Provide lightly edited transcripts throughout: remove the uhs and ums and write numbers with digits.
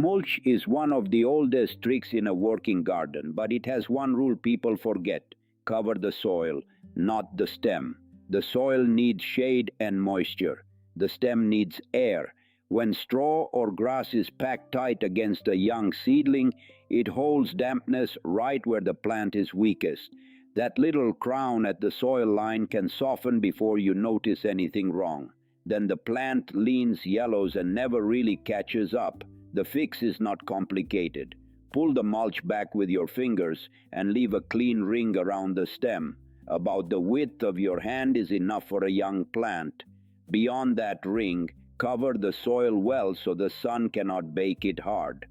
Mulch is one of the oldest tricks in a working garden, but it has one rule people forget: cover the soil, not the stem. The soil needs shade and moisture. The stem needs air. When straw or grass is packed tight against a young seedling, it holds dampness right where the plant is weakest. That little crown at the soil line can soften before you notice anything wrong. Then the plant leans, yellows, and never really catches up. The fix is not complicated. Pull the mulch back with your fingers and leave a clean ring around the stem. About the width of your hand is enough for a young plant. Beyond that ring, cover the soil well so the sun cannot bake it hard.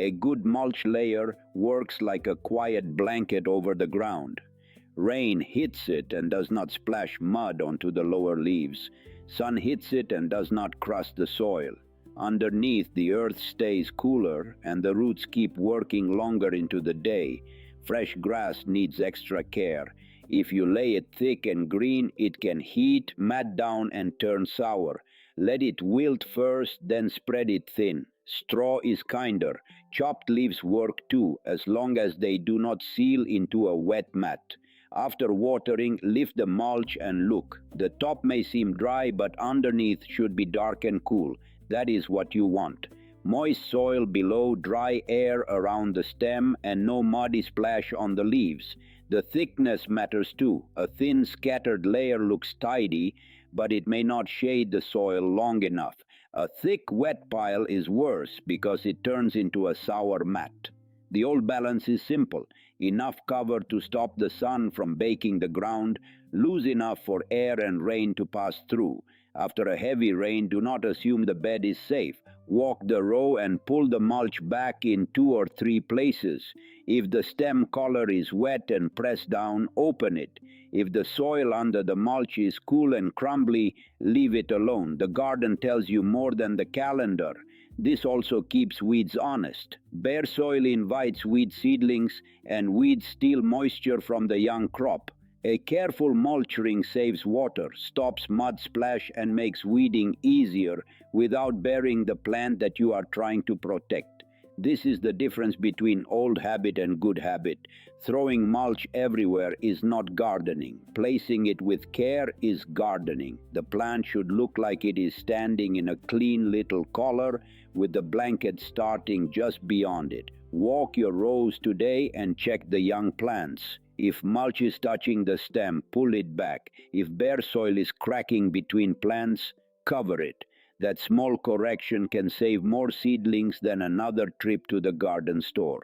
A good mulch layer works like a quiet blanket over the ground. Rain hits it and does not splash mud onto the lower leaves. Sun hits it and does not crush the soil. Underneath, the earth stays cooler and the roots keep working longer into the day. Fresh grass needs extra care. If you lay it thick and green, it can heat, mat down, and turn sour. Let it wilt first, then spread it thin. Straw is kinder. Chopped leaves work too, as long as they do not seal into a wet mat. After watering, lift the mulch and look. The top may seem dry, but underneath should be dark and cool. That is what you want. Moist soil below, dry air around the stem, and no muddy splash on the leaves. The thickness matters too. A thin, scattered layer looks tidy, but it may not shade the soil long enough. A thick, wet pile is worse because it turns into a sour mat. The old balance is simple: enough cover to stop the sun from baking the ground, loose enough for air and rain to pass through. After a heavy rain, do not assume the bed is safe. Walk the row and pull the mulch back in 2 or 3 places. If the stem collar is wet and press down, open it. If the soil under the mulch is cool and crumbly, leave it alone. The garden tells you more than the calendar. This also keeps weeds honest. Bare soil invites weed seedlings, and weeds steal moisture from the young crop. A careful mulching saves water, stops mud splash, and makes weeding easier without burying the plant that you are trying to protect. This is the difference between old habit and good habit. Throwing mulch everywhere is not gardening. Placing it with care is gardening. The plant should look like it is standing in a clean little collar with the blanket starting just beyond it. Walk your rows today and check the young plants. If mulch is touching the stem, pull it back. If bare soil is cracking between plants, cover it. That small correction can save more seedlings than another trip to the garden store.